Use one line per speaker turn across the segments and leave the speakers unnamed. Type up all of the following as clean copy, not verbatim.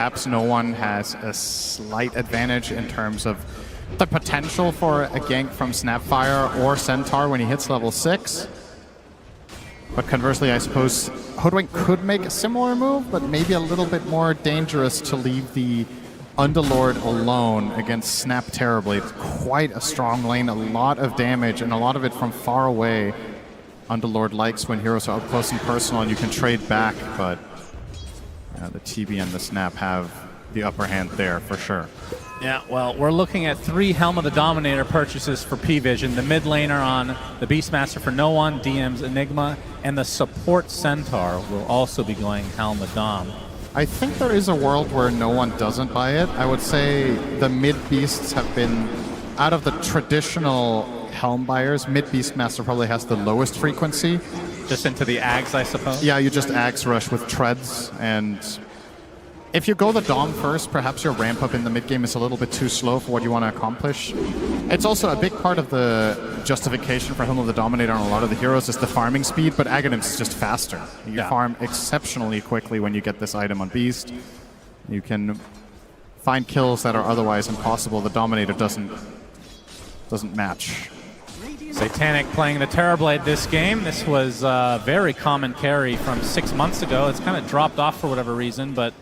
Perhaps no one has a slight advantage in terms of the potential for a gank from Snapfire or Centaur when he hits level 6. But conversely, I suppose Hoodwink could make a similar move, but maybe a little bit more dangerous to leave the Underlord alone against Snap Terrorblade. Quite a strong lane, a lot of damage, and a lot of it from far away. Underlord likes when heroes are up close and personal and you can trade back, but the TB and the Snap have the upper hand there for sure.
Yeah, well, we're looking at 3 Helm of the Dominator purchases for PVision. The mid laner on the Beastmaster for no one, DM's Enigma, and the support Centaur will also be going Helm of Dom.
I think there is a world where no one doesn't buy it. I would say the mid beasts have been, out of the traditional Helm buyers, mid Beastmaster probably has the lowest frequency.
Just into the Ags, I suppose?
Yeah, you just Ags rush with treads, and if you go the Dom first, perhaps your ramp up in the mid game is a little bit too slow for what you want to accomplish. It's also a big part of the justification for Helm of the Dominator on a lot of the heroes is the farming speed, but Aghanim's is just faster. You farm exceptionally quickly when you get this item on Beast. You can find kills that are otherwise impossible. The Dominator doesn't match.
Satanic playing the Terrorblade this game. This was a very common carry from 6 months ago. It's kind of dropped off for whatever reason, but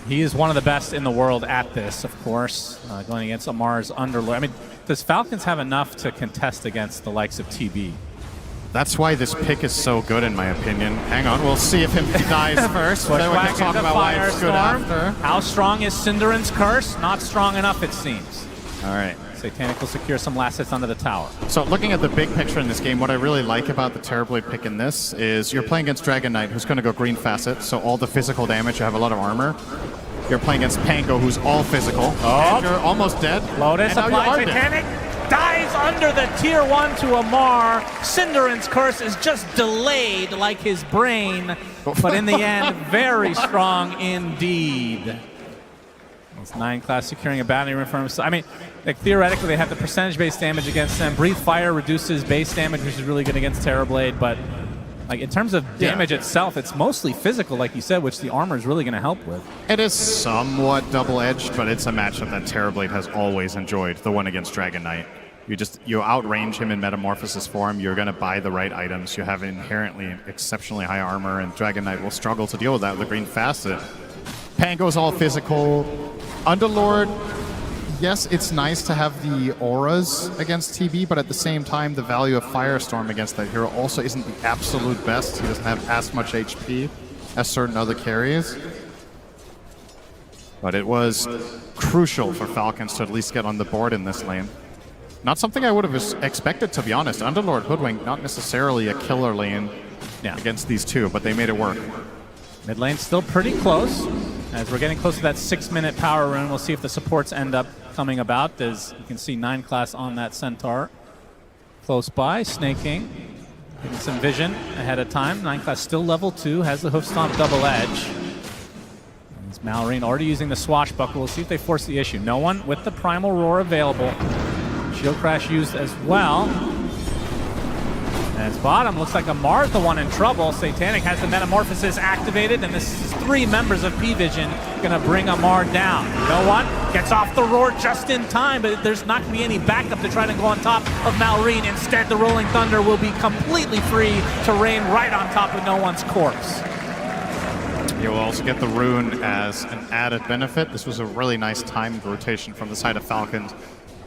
he is one of the best in the world at this, of course, going against Amar's Underlord. I mean, does Falcons have enough to contest against the likes of TB?
That's why this pick is so good, in my opinion. Hang on, we'll see if he dies first. Then we can talk about why it's good after.
How strong is Cinderan's Curse? Not strong enough, it seems.
All right.
Satanic will secure some last hits under the tower.
So looking at the big picture in this game, what I really like about the Terrorblade pick in this is you're playing against Dragon Knight, who's going to go green facet, so all the physical damage, you have a lot of armor. You're playing against Pango, who's all physical. Oh, and you're almost dead.
Lotus applies. Satanic dives under the tier 1 to Amar. Cinderan's Curse is just delayed like his brain, but in the end, very strong indeed. It's 9 class securing a bounty room for himself. I mean, like, theoretically, they have the percentage-based damage against them. Breathe Fire reduces base damage, which is really good against Terrorblade, but like in terms of damage itself, it's mostly physical, like you said, which the armor is really going to help with.
It is somewhat double-edged, but it's a matchup that Terrorblade has always enjoyed, the one against Dragon Knight. You outrange him in Metamorphosis form, you're going to buy the right items, you have inherently exceptionally high armor, and Dragon Knight will struggle to deal with that with the green facet. Pango's all physical. Underlord, yes, it's nice to have the auras against TB, but at the same time, the value of Firestorm against that hero also isn't the absolute best. He doesn't have as much HP as certain other carries. But it was crucial for Falcons to at least get on the board in this lane. Not something I would have expected, to be honest. Underlord Hoodwink, not necessarily a killer lane against these two, but they made it work.
Mid lane's still pretty close. As we're getting close to that 6-minute power rune, we'll see if the supports end up coming about. As you can see, 9 class on that Centaur. Close by, snaking. Getting some vision ahead of time. 9 class still level 2, has the hoof stomp double edge. It's Malrine already using the swashbuckle. We'll see if they force the issue. No one with the primal roar available. Shield crash used as well. And it's bottom. Looks like Amar's the one in trouble. Satanic has the Metamorphosis activated, and this is 3 members of PVision going to bring Amar down. No one gets off the roar just in time, but there's not going to be any backup to try to go on top of Malrine. Instead, the Rolling Thunder will be completely free to rain right on top of no one's corpse.
You will also get the rune as an added benefit. This was a really nice timed rotation from the side of Falcons.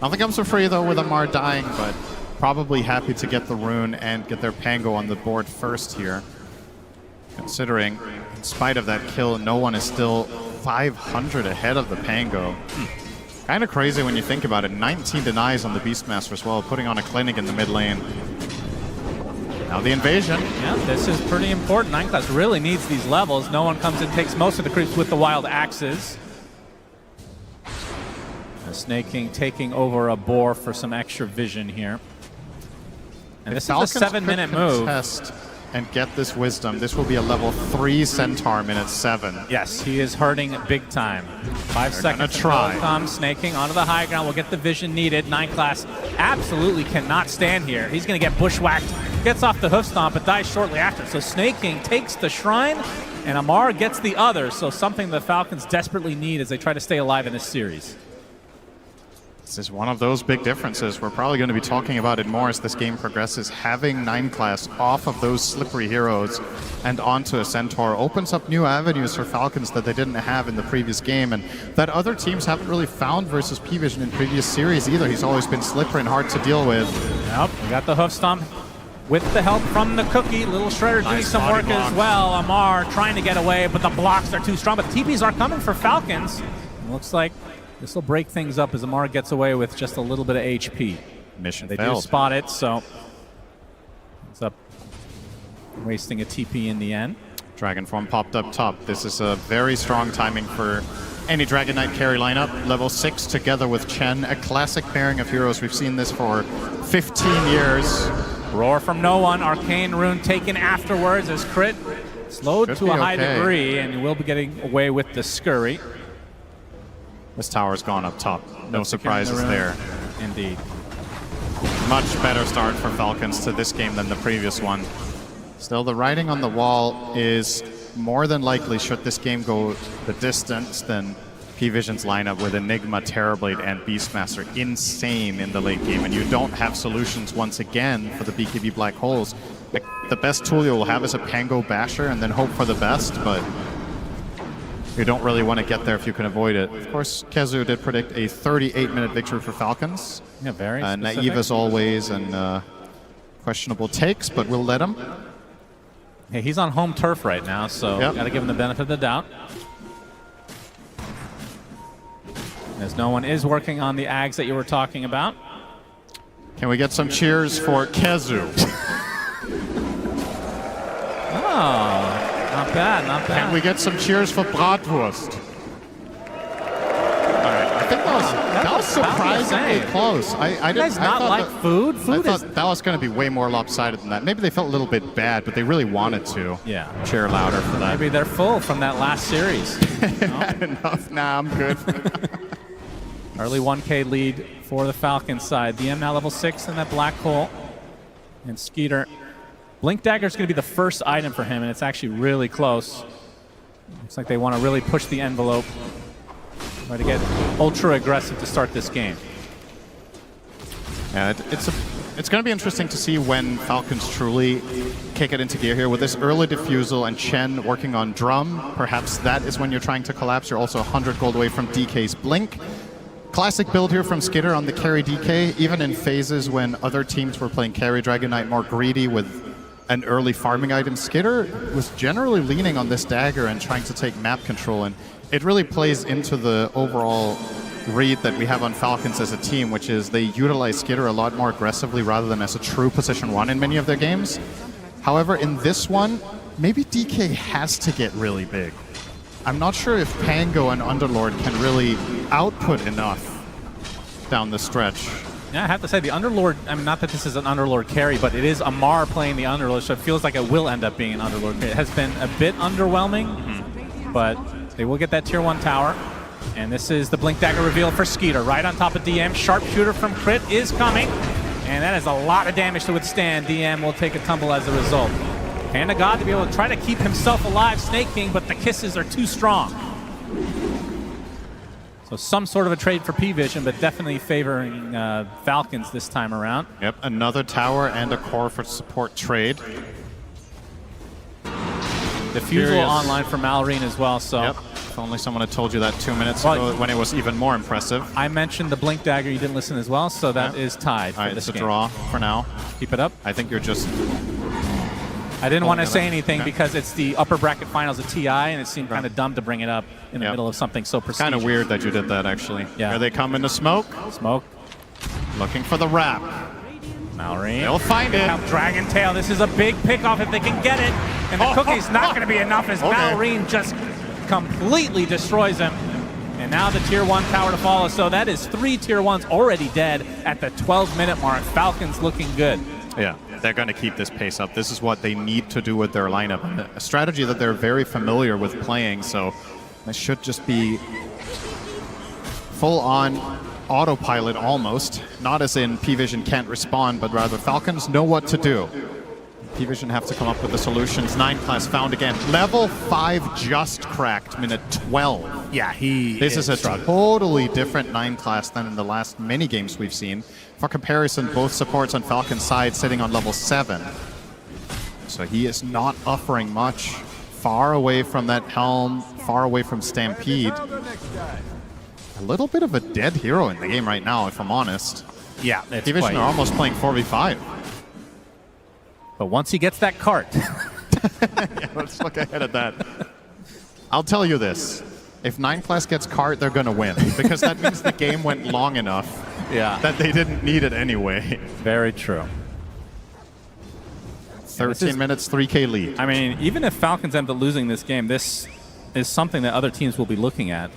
Nothing comes for free, though, with Amar dying, but probably happy to get the rune and get their Pango on the board first here. Considering, in spite of that kill, no one is still 500 ahead of the Pango. Kind of crazy when you think about it. 19 denies on the Beastmaster as well, putting on a clinic in the mid lane. Now the invasion.
Yeah, this is pretty important. 9 class really needs these levels. No one comes and takes most of the creeps with the wild axes. Snake King taking over a boar for some extra vision here. And this is a 7-minute move.
Test and get this wisdom. This will be a level 3 Centaur minute 7.
Yes, he is hurting big time. 5 seconds to come. Snake King onto the high ground. Will get the vision needed. 9 class absolutely cannot stand here. He's going to get bushwhacked. Gets off the hoof stomp, but dies shortly after. So Snake King takes the shrine. and Amar gets the other, so something the Falcons desperately need as they try to stay alive in this series.
This is one of those big differences. We're probably going to be talking about it more as this game progresses. Having 9 class off of those slippery heroes and onto a Centaur opens up new avenues for Falcons that they didn't have in the previous game, and that other teams haven't really found versus PVision in previous series either. He's always been slippery and hard to deal with.
Yep, we got the hoof stomp with the help from the Cookie. Little Shredder doing some work as well. Amar trying to get away, but the blocks are too strong. But the TPs are coming for Falcons. It looks like this will break things up as Amar gets away with just a little bit of HP.
Mission
They
failed.
do spot it, so it's up, wasting a TP in the end.
Dragon form popped up top. This is a very strong timing for any Dragon Knight carry lineup. Level 6 together with Chen, a classic pairing of heroes. We've seen this for 15 years.
Roar from no one. Arcane Rune taken afterwards as Crit slowed
Should
to
be
a high
okay.
degree, and you will be getting away with the Scurry.
This tower's gone up top. No surprises there.
Indeed.
Much better start for Falcons to this game than the previous one. Still, the writing on the wall is more than likely, should this game go the distance, than PVision's lineup with Enigma, Terrorblade, and Beastmaster insane in the late game, and you don't have solutions once again for the BKB Black Holes. The best tool you'll have is a Pango Basher and then hope for the best, but you don't really want to get there if you can avoid it. Of course, Kezu did predict a 38-minute victory for Falcons.
Yeah, very
naive as always, and questionable takes, but we'll let him.
Hey, he's on home turf right now, so got to give him the benefit of the doubt. As no one is working on the Ags that you were talking about.
Can we get some cheers for Kezu?
Oh. Not bad, not bad.
Can we get some cheers for Bratwurst? All right, I think that was surprisingly close. I
You guys not like food? Food
I
is...
thought that was going to be way more lopsided than that. Maybe they felt a little bit bad, but they really wanted to.
Yeah.
Cheer louder for that.
Maybe they're full from that last series.
Enough. Nah, I'm good.
Early 1K lead for the Falcons side. DM now level 6 in that black hole. And Skeeter. Blink Dagger is going to be the first item for him, and it's actually really close. Looks like they want to really push the envelope. Try to get ultra aggressive to start this game.
Yeah, it's going to be interesting to see when Falcons truly kick it into gear here. With this early defusal and Chen working on drum, perhaps that is when you're trying to collapse. You're also 100 gold away from DK's Blink. Classic build here from Skitter on the carry DK, even in phases when other teams were playing carry Dragon Knight more greedy with an early farming item. Skitter was generally leaning on this dagger and trying to take map control, and it really plays into the overall read that we have on Falcons as a team, which is they utilize Skitter a lot more aggressively rather than as a true position 1 in many of their games. However, in this one, maybe DK has to get really big. I'm not sure if Pango and Underlord can really output enough down the stretch.
Yeah, I have to say, the Underlord, I mean, not that this is an Underlord carry, but it is Amar playing the Underlord, so it feels like it will end up being an Underlord carry. It has been a bit underwhelming, but they will get that tier 1 tower. And this is the Blink Dagger reveal for Skeeter, right on top of DM. Sharpshooter from Crit is coming, and that is a lot of damage to withstand. DM will take a tumble as a result. Hand of God to be able to try to keep himself alive, Snake King, but the kisses are too strong. So some sort of a trade for PVision, but definitely favoring Falcons this time around.
Yep, another tower and a core for support trade.
Defusal online for Malrine as well, so...
Yep. If only someone had told you that 2 minutes ago when it was even more impressive.
I mentioned the Blink Dagger, you didn't listen as well, so that is tied for
It's
this
a
game.
draw for now.
Keep it up.
I think you're just...
I didn't want to say anything because it's the upper bracket finals of TI, and it seemed kind of dumb to bring it up in the middle of something so prestigious.
Kind of weird that you did that, actually.
Yeah.
Here they come into smoke.
Smoke.
Looking for the wrap.
Malrine.
They'll find it.
Dragon Tail. This is a big pickoff if they can get it. And the cookie's not going to be enough as Malrine just completely destroys him. And now the tier 1 tower to follow. So that is 3 tier 1s already dead at the 12-minute mark. Falcons looking good.
Yeah, they're going to keep this pace up. This is what they need to do with their lineup. A strategy that they're very familiar with playing, so this should just be full-on autopilot almost. Not as in PVision can't respond, but rather Falcons know what to do. PVision have to come up with the solutions. 9 class found again. Level 5 just cracked, minute 12.
Yeah,
This is a totally different 9 class than in the last many games we've seen. For comparison, both supports on Falcon's side sitting on level 7. So he is not offering much. Far away from that helm, far away from Stampede. A little bit of a dead hero in the game right now, if I'm honest.
Yeah, it's
PVision are almost playing 4v5.
But once he gets that cart.
Yeah, let's look ahead at that. I'll tell you this. If 9 class gets cart, they're going to win. Because that means the game went long enough that they didn't need it anyway.
Very true.
13 minutes, 3K lead.
I mean, even if Falcons end up losing this game, this is something that other teams will be looking at.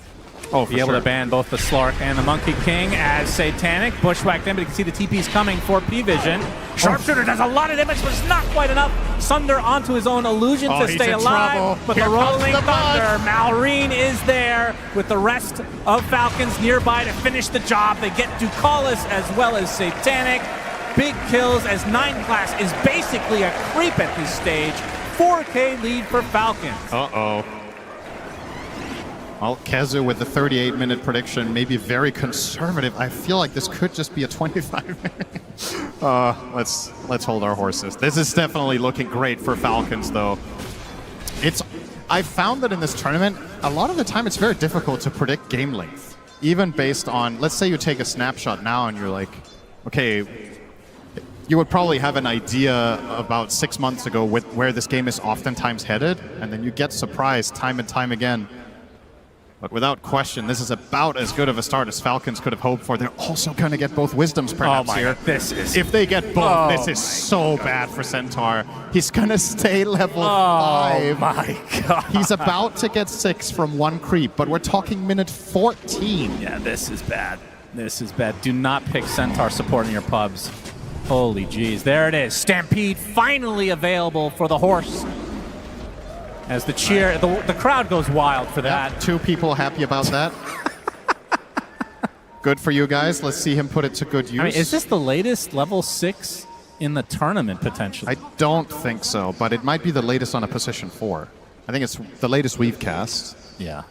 Oh, for
be able
sure.
to ban both the Slark and the Monkey King as Satanic bushwhacked in, but you can see the TP's coming for PVision. Sharpshooter does a lot of damage, but it's not quite enough. Sunder onto his own illusion to stay alive,
trouble.
but
Here
the Rolling
comes the
Thunder, Malrine is there with the rest of Falcons nearby to finish the job. They get Ducalis as well as Satanic. Big kills as 9 class is basically a creep at this stage. 4K lead for Falcons.
Uh-oh. Well, Kezu with the 38-minute prediction, maybe very conservative. I feel like this could just be a 25-minute. Let's hold our horses. This is definitely looking great for Falcons, though. I found that in this tournament, a lot of the time it's very difficult to predict game length. Even based on, let's say you take a snapshot now and you're like, okay, you would probably have an idea about 6 months ago with where this game is oftentimes headed, and then you get surprised time and time again. But without question, this is about as good of a start as Falcons could have hoped for. They're also going to get both Wisdoms perhaps here. If they get both, this is so bad for Centaur. He's going to stay level 5.
Oh my god.
He's about to get 6 from 1 creep, but we're talking minute 14.
Yeah, this is bad. This is bad. Do not pick Centaur support in your pubs. Holy jeez. There it is. Stampede finally available for the horse. As the cheer, the crowd goes wild for that.
Yeah, 2 people happy about that. Good for you guys. Let's see him put it to good use.
I mean, is this the latest level 6 in the tournament, potentially?
I don't think so, but it might be the latest on a position 4. I think it's the latest we've cast.
Yeah.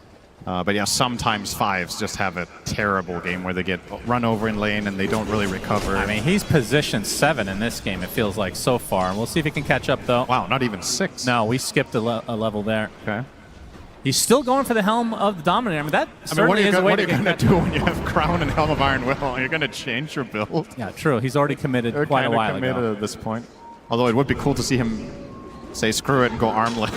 But yeah, sometimes 5s just have a terrible game where they get run over in lane and they don't really recover.
I mean, he's position 7 in this game, it feels like, so far. We'll see if he can catch up, though.
Wow, not even 6.
No, we skipped a level there.
Okay.
He's still going for the Helm of the Dominator. I mean, that certainly is a way
what are
to
you
get
going to do when you have Crown and Helm of Iron Will? You're going to change your build?
Yeah, true. He's already committed quite a while
committed
ago.
at this point. Although it would be cool to see him say screw it and go armlet.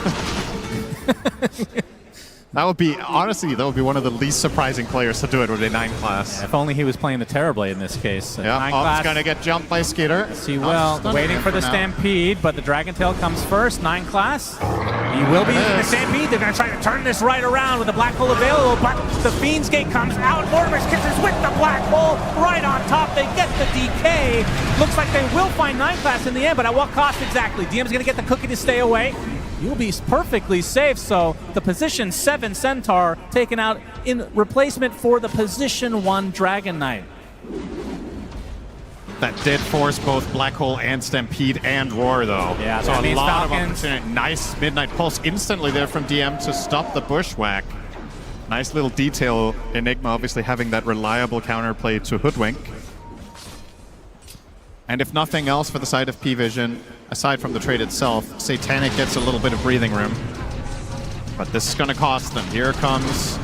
That would be, honestly, that would be one of the least surprising players to do it with a 9 class.
Yeah, if only he was playing the Terrorblade in this case.
Yeah,
9 class,
he's going to get jumped by Skeeter.
yes, he will. Waiting for the Stampede, but the Dragon Tail comes first. 9 class. He will be using the Stampede. They're going to try to turn this right around with the Black Hole available, but the Fiend's Gate comes out. Mortimer's Kisses with the Black Hole right on top. They get the DK. Looks like they will find 9 class in the end, but at what cost exactly? DM's going to get the cookie to stay away. You'll be perfectly safe, so the position 7 Centaur taken out in replacement for the position 1 Dragon Knight.
That did force both Black Hole and Stampede and Roar, though.
Yeah,
so
that
a
means
lot of
Falcons.
opportunity. Nice Midnight Pulse instantly there from DM to stop the bushwhack. Nice little detail. Enigma obviously having that reliable counterplay to Hoodwink. And if nothing else for the side of PVision, aside from the trade itself, Satanic gets a little bit of breathing room. But this is going to cost them. Here comes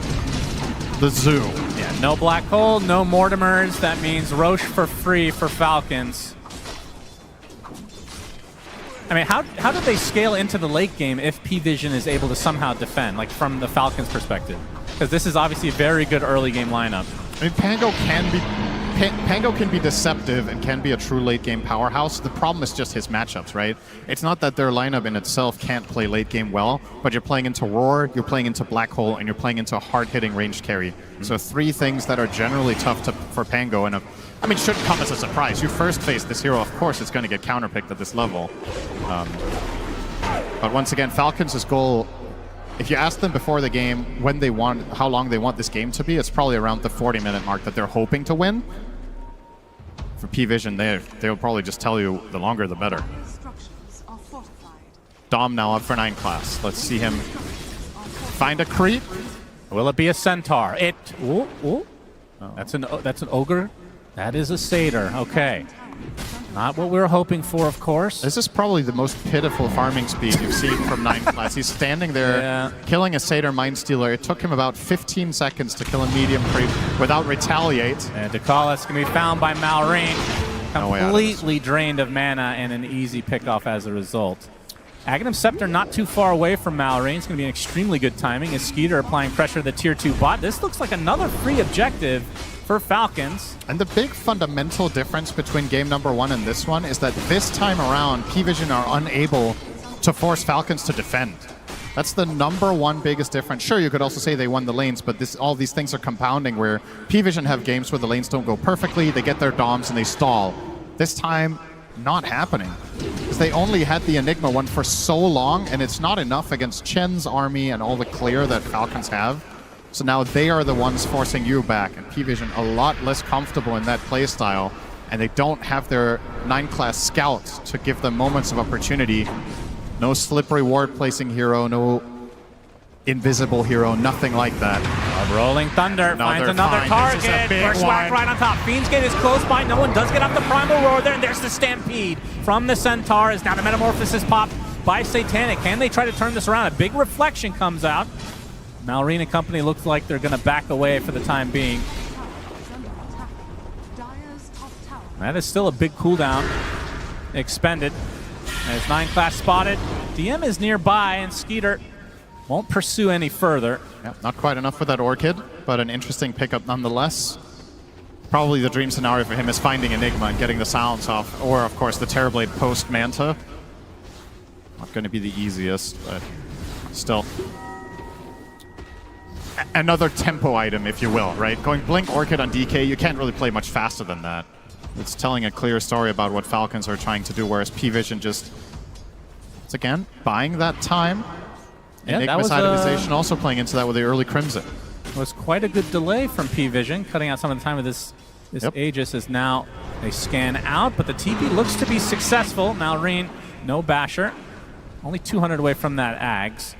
the Zoo.
Yeah, no Black Hole, no Mortimers. That means Roche for free for Falcons. I mean, how do they scale into the late game if PVision is able to somehow defend, like from the Falcons' perspective? Because this is obviously a very good early game lineup.
I mean, Pango can be deceptive and can be a true late game powerhouse. The problem is just his matchups, right? It's not that their lineup in itself can't play late game well, but you're playing into Roar, you're playing into Black Hole, and you're playing into a hard-hitting ranged carry. So 3 things that are generally tough for Pango, and I mean, shouldn't come as a surprise. You first face this hero, of course it's going to get counterpicked at this level. But once again, Falcons' goal, if you ask them before the game when they want, how long they want this game to be, it's probably around the 40-minute mark that they're hoping to win. For PVision, they'll probably just tell you the longer the better. Dom now up for 9 class. Let's see him find a creep.
Will it be a centaur? Ooh. Oh. That's an ogre. That is a satyr. Okay. Not what we were hoping for, of course.
This is probably the most pitiful farming speed you've seen from 9 class. He's standing there killing a satyr mind stealer. It took him about 15 seconds to kill a medium creep without retaliate.
And Dakalis can be found by Malrine. Completely drained of mana and an easy pickoff as a result. Aghanim Scepter not too far away from Malrine. It's going to be an extremely good timing as Skeeter applying pressure to the tier 2 bot. This looks like another free objective for Falcons.
And the big fundamental difference between game number 1 and this one is that this time around, PVision are unable to force Falcons to defend. That's the number 1 biggest difference. Sure, you could also say they won the lanes, but all these things are compounding where PVision have games where the lanes don't go perfectly, they get their DOMs and they stall. This time, not happening. Because they only had the Enigma one for so long, and it's not enough against Chen's army and all the clear that Falcons have. So now they are the ones forcing you back, and PVision a lot less comfortable in that playstyle, and they don't have their 9 class scouts to give them moments of opportunity. No slippery ward placing hero, no invisible hero, nothing like that.
Rolling Thunder finds another target. Bushwhack right on top. Fiend's Gate is close by. No one does get up the Primal Roar there, and there's the Stampede from the Centaur. Is now the Metamorphosis pop by Satanic. Can they try to turn this around? A big reflection comes out. Malrine and company looks like they're going to back away for the time being. That is still a big cooldown expended. As 9 class spotted. DM is nearby, and Skeeter won't pursue any further.
Yeah, not quite enough for that Orchid, but an interesting pickup nonetheless. Probably the dream scenario for him is finding Enigma and getting the sounds off, or of course the Terrorblade post Manta. Not going to be the easiest, but still. Another tempo item, if you will, right? Going Blink Orchid on DK, you can't really play much faster than that. It's telling a clear story about what Falcons are trying to do, whereas PVision just, once again, buying that time.
Yeah,
Enigma's itemization also playing into that with the early Crimson.
It was quite a good delay from PVision, cutting out some of the time of this Aegis is now they scan out, but the TP looks to be successful. Malrine, no Basher. Only 200 away from that Ags.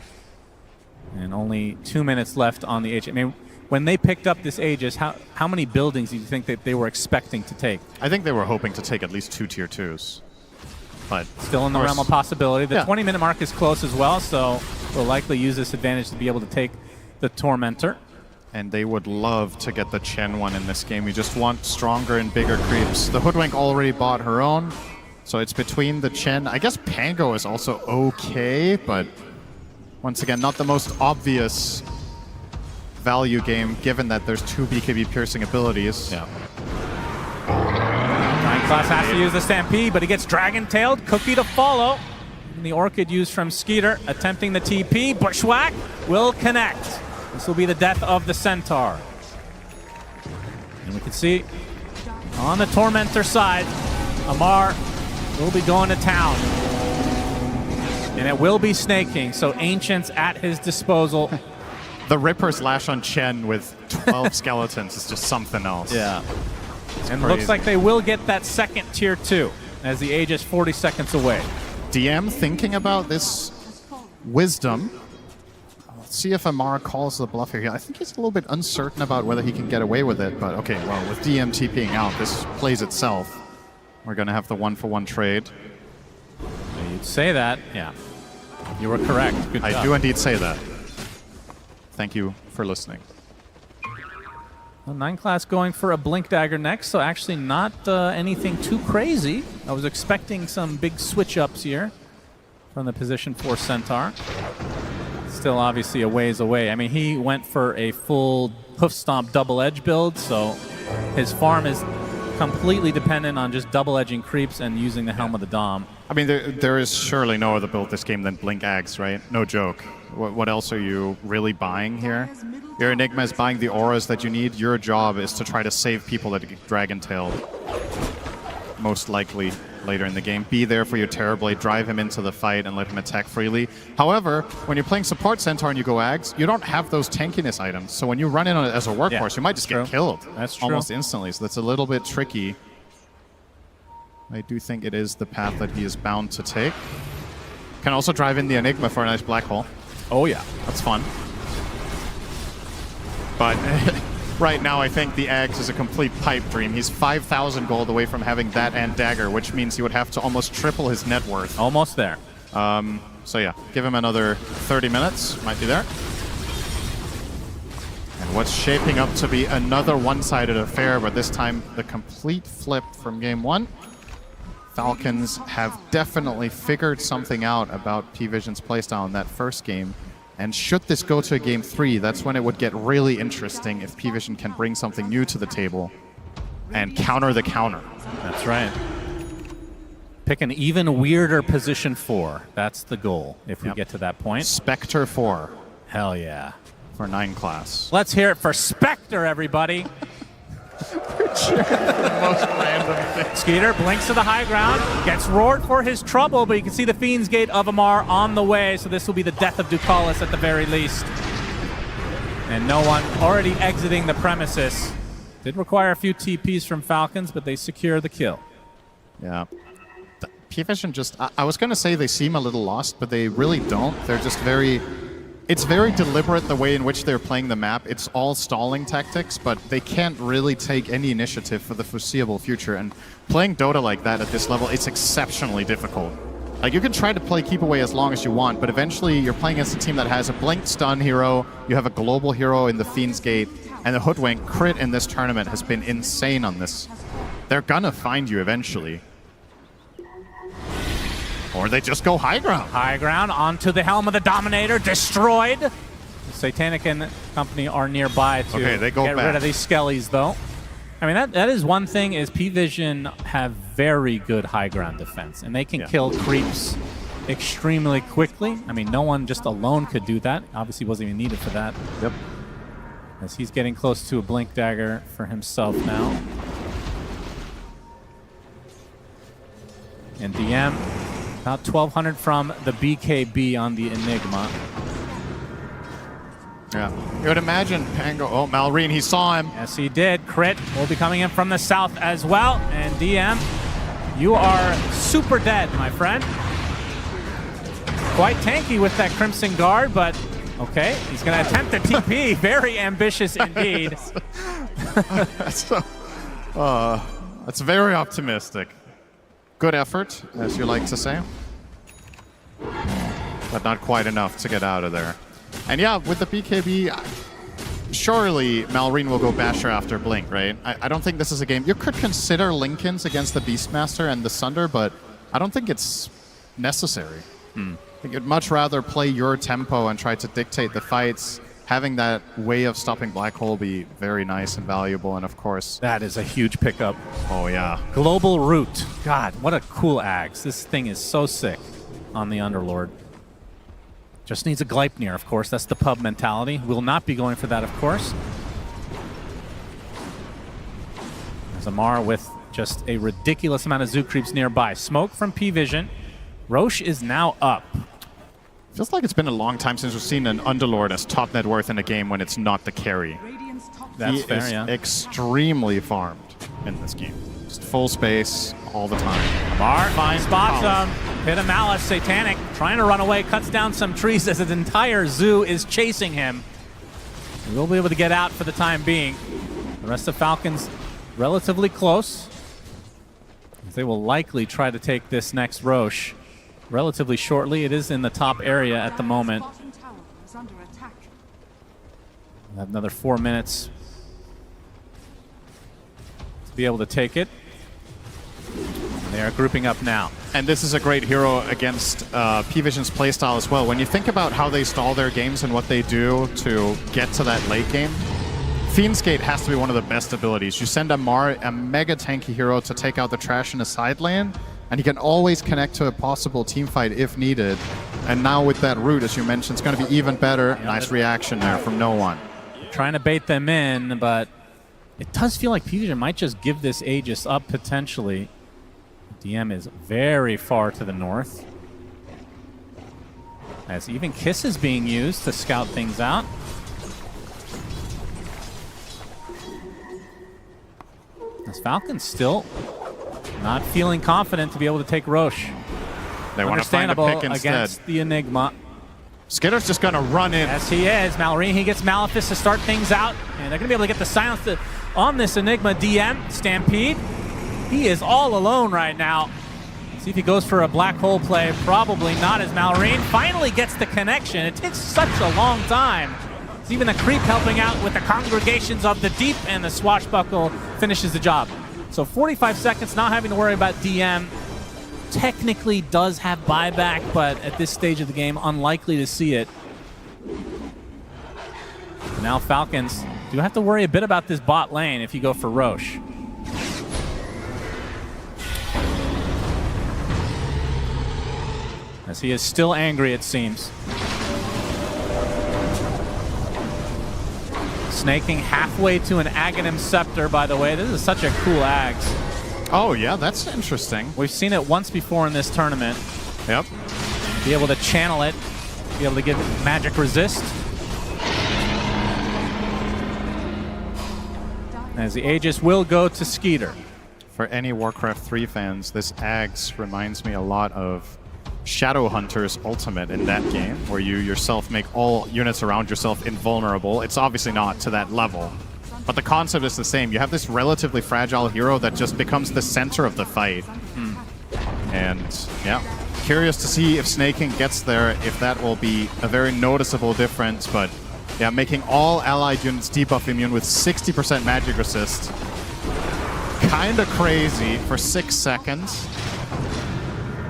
And only 2 minutes left on the Aegis. I mean, when they picked up this Aegis, how many buildings do you think that they were expecting to take?
I think they were hoping to take at least 2 tier 2s. But
still in the realm of possibility. The 20-minute mark is close as well, so they'll likely use this advantage to be able to take the Tormentor.
And they would love to get the Chen one in this game. You just want stronger and bigger creeps. The Hoodwink already bought her own, so it's between the Chen. I guess Pango is also okay, but once again, not the most obvious value game, given that there's 2 BKB piercing abilities.
Yeah. 9 class has to use the Stampede, but he gets Dragon-tailed. Cookie to follow. And the Orchid used from Skeeter, attempting the TP. Bushwhack will connect. This will be the death of the Centaur. And we can see on the Tormentor side, Amar will be going to town. And it will be snaking, so Ancients at his disposal.
The Ripper's Lash on Chen with 12 skeletons is just something else.
Yeah. And
crazy.
Looks like they will get that second tier 2 as the Aegis 40 seconds away.
DM thinking about this Wisdom. Let's see if Amar calls the bluff here. I think he's a little bit uncertain about whether he can get away with it, but okay, well, with DM TPing out, this plays itself. We're going to have the 1-for-1 trade.
You'd say that, yeah. You were correct. Good job.
I do indeed say that. Thank you for listening.
Well, 9 class going for a Blink Dagger next, so actually not anything too crazy. I was expecting some big switch-ups here from the position 4 Centaur. Still obviously a ways away. I mean, he went for a full Hoof Stomp double edge build, so his farm is completely dependent on just double edging creeps and using the Helm of the Dom.
I mean, there is surely no other build this game than Blink Ags, right? No joke. What else are you really buying here? Your Enigma is buying the auras that you need. Your job is to try to save people that get Dragon-tailed. Most likely later in the game. Be there for your Terrorblade, drive him into the fight, and let him attack freely. However, when you're playing support Centaur and you go Ags, you don't have those tankiness items. So when you run in on it as a workhorse, you might just get killed almost instantly. So that's a little bit tricky. I do think it is the path that he is bound to take. Can also drive in the Enigma for a nice black hole.
Oh, yeah.
That's fun. But right now, I think the Axe is a complete pipe dream. He's 5,000 gold away from having that and Dagger, which means he would have to almost triple his net worth.
Almost there.
So yeah, give him another 30 minutes. Might be there. And what's shaping up to be another one-sided affair, but this time the complete flip from game 1. Falcons have definitely figured something out about PVision's playstyle in that first game. And should this go to a game 3, that's when it would get really interesting if PVision can bring something new to the table and counter the counter.
That's right. Pick an even weirder position 4. That's the goal if we get to that point.
Spectre 4.
Hell yeah.
For 9 class.
Let's hear it for Spectre, everybody.
Most random thing.
Skeeter blinks to the high ground, gets roared for his trouble, but you can see the Fiend's Gate of Amar on the way, so this will be the death of Ducalis at the very least. And no one already exiting the premises. Did require a few TPs from Falcons, but they secure the kill.
Yeah. PVision just... I was going to say they seem a little lost, but they really don't. They're just very... It's very deliberate the way in which they're playing the map. It's all stalling tactics, but they can't really take any initiative for the foreseeable future. And playing Dota like that at this level, it's exceptionally difficult. Like, you can try to play keep away as long as you want, but eventually you're playing against a team that has a blink stun hero, you have a global hero in the Fiend's Gate, and the Hoodwink crit in this tournament has been insane on this. They're gonna find you eventually. Or they just go high ground.
High ground onto the Helm of the Dominator, destroyed. Satanic and company are nearby to
they go
get
back.
rid of these skellies, though. I mean, that is one thing, is PVision have very good high ground defense, and they can kill creeps extremely quickly. I mean, no one just alone could do that. Obviously wasn't even needed for that.
Yep.
As he's getting close to a blink dagger for himself now. And DM, about 1,200 from the BKB on the Enigma.
Yeah. You would imagine Pango... Oh, Malrine, he saw him.
Yes, he did. Crit will be coming in from the south as well. And DM, you are super dead, my friend. Quite tanky with that Crimson Guard, but okay. He's going to attempt a TP. Very ambitious indeed.
That's very optimistic. Good effort, as you like to say. But not quite enough to get out of there. And yeah, with the BKB, surely Malrine will go Basher after Blink, right? I don't think this is a game... You could consider Linkens against the Beastmaster and the Sunder, but I don't think it's necessary. I think you'd much rather play your tempo and try to dictate the fights. Having that way of stopping Black Hole be very nice and valuable, and of course...
That is a huge pickup.
Oh, yeah.
Global Root. God, what a cool axe. This thing is so sick on the Underlord. Just needs a Gleipnir, of course. That's the pub mentality. We'll not be going for that, of course. There's Amar with just a ridiculous amount of zoo creeps nearby. Smoke from PVision. Roche is now up.
Feels like it's been a long time since we've seen an Underlord as top net worth in a game when it's not the carry.
That's fair,
is
yeah.
extremely farmed in this game. Just full space all the time.
Amar
Fine
spots
polish.
him. Hit a Malice. Satanic trying to run away. Cuts down some trees as his entire zoo is chasing him. He will be able to get out for the time being. The rest of Falcons relatively close. They will likely try to take this next Roche relatively shortly. It is in the top area at the moment. We'll have another 4 minutes to be able to take it. And they are grouping up now.
And this is a great hero against PVision's playstyle as well. When you think about how they stall their games and what they do to get to that late game, Fiend's Gate has to be one of the best abilities. You send Amar, a mega tanky hero, to take out the trash in a side lane, and he can always connect to a possible team fight if needed. And now with that root, as you mentioned, it's going to be even better. Nice reaction there from no one.
Trying to bait them in, but it does feel like PVision might just give this Aegis up potentially. DM is very far to the north. As even Kiss is being used to scout things out. As Falcon's still not feeling confident to be able to take Roche.
They want to find a
Understandable
pick instead.
against the Enigma.
Skitter's just going to run in.
Yes, he is. Malrine, he gets Malefice to start things out, and they're going to be able to get the silence on this Enigma DM. Stampede, he is all alone right now. See if he goes for a black hole play. Probably not, as Malrine finally gets the connection. It takes such a long time. It's even the creep helping out with the congregations of the deep, and the swashbuckle finishes the job. So 45 seconds, not having to worry about DM. Technically does have buyback, but at this stage of the game, unlikely to see it. Now Falcons do have to worry a bit about this bot lane if you go for Roche. As he is still angry, it seems. Snaking halfway to an Aghanim Scepter, by the way. This is such a cool Ags.
Oh, yeah, that's interesting.
We've seen it once before in this tournament.
Yep.
Be able to channel it, be able to give it magic resist. As the Aegis will go to Skeeter.
For any Warcraft 3 fans, this Ags reminds me a lot of Shadowhunter's ultimate in that game, where you yourself make all units around yourself invulnerable. It's obviously not to that level, but the concept is the same. You have this relatively fragile hero that just becomes the center of the fight. And yeah, curious to see if Snaking gets there, if that will be a very noticeable difference. But yeah, making all allied units debuff immune with 60% magic resist. Kinda crazy for 6 seconds.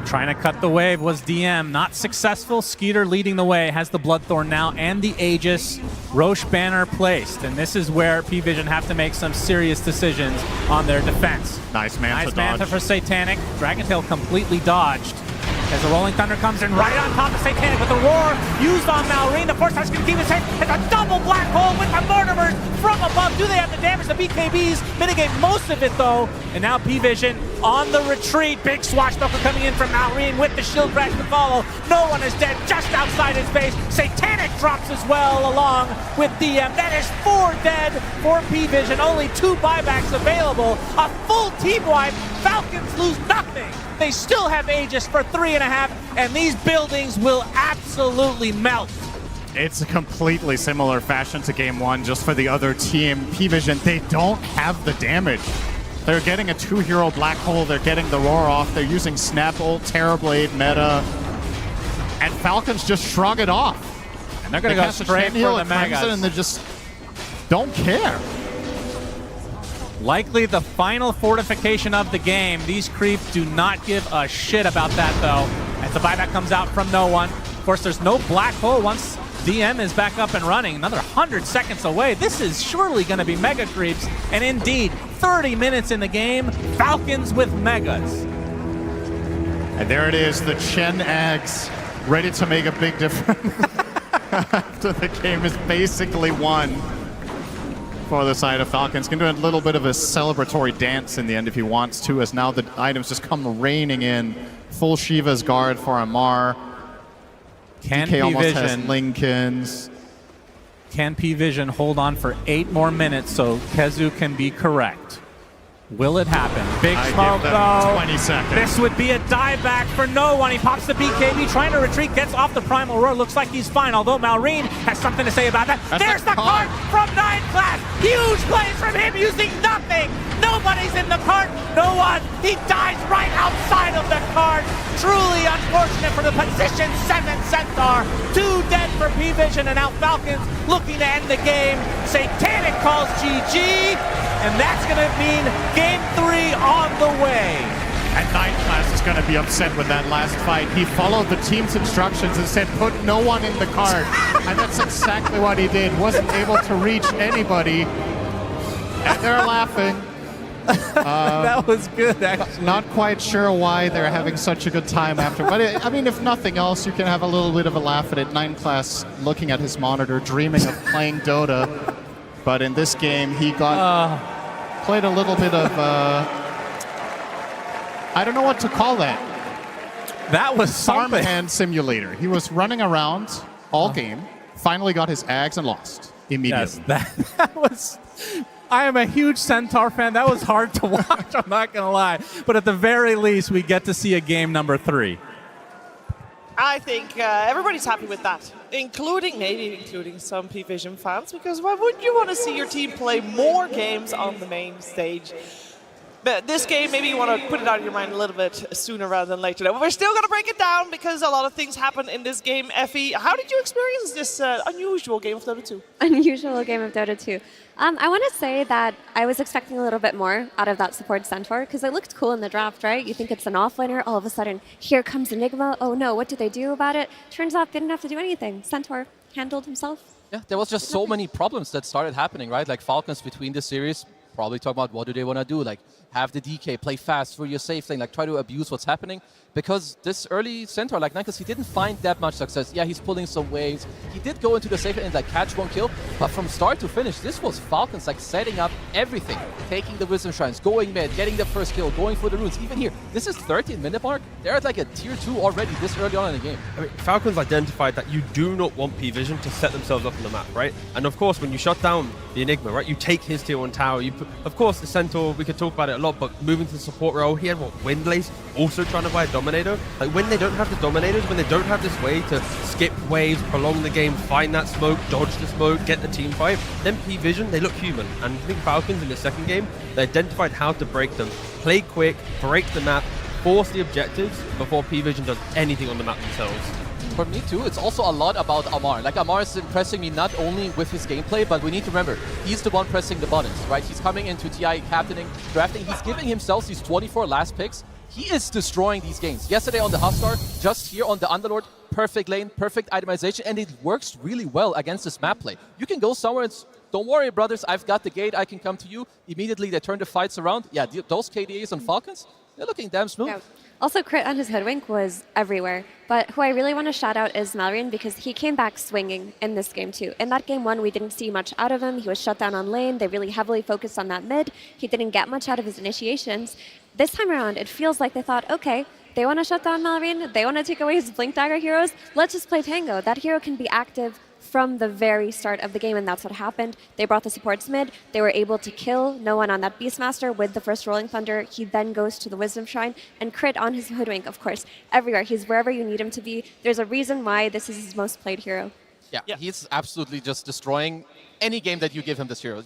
Trying to cut the wave was DM, not successful. Skeeter leading the way, has the Bloodthorn now and the Aegis. Roche banner placed, and this is where PVision have to make some serious decisions on their defense.
Nice Manta
Nice Manta
dodge.
for Satanic. Dragontail completely dodged. As the Rolling Thunder comes in right on top of Satanic with the roar used on Malrine. The Force Touch can keep it safe. It's a double black hole with the Mortimers from above. Do they have the damage? The BKBs mitigate most of it though. And now PVision on the retreat. Big swashbuckle coming in from Malrine with the shield crash to follow. No one is dead just outside his base. Satanic drops as well along with DM. That is 4 dead for PVision. Only 2 buybacks available. A full team wipe. Falcons lose nothing. They still have Aegis for 3.5, and these buildings will absolutely melt.
It's a completely similar fashion to Game 1, just for the other team. PVision, they don't have the damage. They're getting a 2-hero black hole, they're getting the roar off, they're using Snap Ult, Terrorblade meta, and Falcons just shrug it off.
And they're going to go straight for the Megas.
And they just don't care.
Likely the final fortification of the game. These creeps do not give a shit about that, though. As the buyback comes out from no one. Of course, there's no black hole once DM is back up and running. Another 100 seconds away. This is surely going to be mega creeps. And indeed, 30 minutes in the game. Falcons with megas.
And there it is, the Chen Ags, ready to make a big difference after the game is basically won. For the side of Falcons. Can do a little bit of a celebratory dance in the end if he wants to, as now the items just come raining in. Full Shiva's guard for Amar.
Can
DK almost has
PVision
Lincolns.
Can PVision hold on for 8 more minutes so Kezu can be correct? Will it happen? Big smoke though.
20 seconds.
This would be a dieback for no one. He pops the BKB, trying to retreat, gets off the Primal Roar. Looks like he's fine, although Malrine has something to say about that. There's the cart from 9 class. Huge plays from him using nothing. Nobody's in the cart. No one. He dies right outside of the cart. Truly unfortunate for the position 7 Centaur. 2 dead for PVision, and now Falcons looking to end the game. Satanic calls GG, and that's going to mean Game 3 on the way.
And 9 class is going to be upset with that last fight. He followed the team's instructions and said, put no one in the cart. And that's exactly what he did. Wasn't able to reach anybody. And they're laughing.
That was good, actually.
Not quite sure why they're having such a good time after. But I mean, if nothing else, you can have a little bit of a laugh at it. 9 class looking at his monitor, dreaming of playing Dota. But in this game, he got... played a little bit of, I don't know what to call that.
That was something.
Farmhand simulator. He was running around all game, finally got his Ags and lost immediately.
Yes, that was... I am a huge Centaur fan. That was hard to watch, I'm not going to lie. But at the very least, we get to see a game number 3.
I think everybody's happy with that, including some PVision fans, because why wouldn't you want to see your team play more games on the main stage? But this game, maybe you want to put it out of your mind a little bit sooner rather than later. But we're still going to break it down because a lot of things happen in this game. Effie, how did you experience this unusual game of Dota 2?
Unusual game of Dota 2. I want to say that I was expecting a little bit more out of that support Centaur because it looked cool in the draft, right? You think it's an offlaner, all of a sudden, here comes Enigma. Oh no, what do they do about it? Turns out they didn't have to do anything. Centaur handled himself.
Yeah, there was just so many problems that started happening, right? Like Falcons between the series, probably talk about what do they want to do, like have the DK, play fast for your safe lane, like try to abuse what's happening. Because this early Centaur, like Nikas, he didn't find that much success. Yeah, he's pulling some waves. He did go into the safe and like catch one kill, but from start to finish, this was Falcons like setting up everything, taking the Wisdom Shrines, going mid, getting the first kill, going for the runes. Even here, this is 13-minute mark. They're at like a tier 2 already this early on in the game.
I mean, Falcons identified that you do not want PVision to set themselves up on the map, right? And of course, when you shut down the Enigma, right, you take his tier 1 tower. You put, of course, the Centaur, we could talk about it a lot, but moving to the support role, he had what, Windlace, also trying to buy a Dominator. Like when they don't have the Dominators, when they don't have this way to skip waves, prolong the game, find that smoke, dodge the smoke, get the team fight, then PVision, they look human. And I think Falcons in the second game, they identified how to break them, play quick, break the map, force the objectives before PVision does anything on the map themselves.
For me too, it's also a lot about Amar. Like Amar is impressing me not only with his gameplay, but we need to remember, he's the one pressing the buttons, right? He's coming into TI, captaining, drafting, he's giving himself these 24 last picks. He is destroying these games. Yesterday on the Huskar, just here on the Underlord, perfect lane, perfect itemization, and it works really well against this map play. You can go somewhere and don't worry, brothers, I've got the gate, I can come to you. Immediately they turn the fights around. Yeah, those KDAs on Falcons, they're looking damn smooth.
Yeah. Also, crit on his Hoodwink was everywhere. But who I really want to shout out is Malrian because he came back swinging in this game too. In that game 1, we didn't see much out of him. He was shut down on lane. They really heavily focused on that mid. He didn't get much out of his initiations. This time around, it feels like they thought, okay, they want to shut down Malrian. They want to take away his Blink Dagger heroes. Let's just play Tango. That hero can be active from the very start of the game, and that's what happened. They brought the supports mid. They were able to kill no one on that Beastmaster with the first Rolling Thunder. He then goes to the Wisdom Shrine and crit on his Hoodwink, of course, everywhere. He's wherever you need him to be. There's a reason why this is his most played hero.
Yeah, he's absolutely just destroying any game that you give him this hero.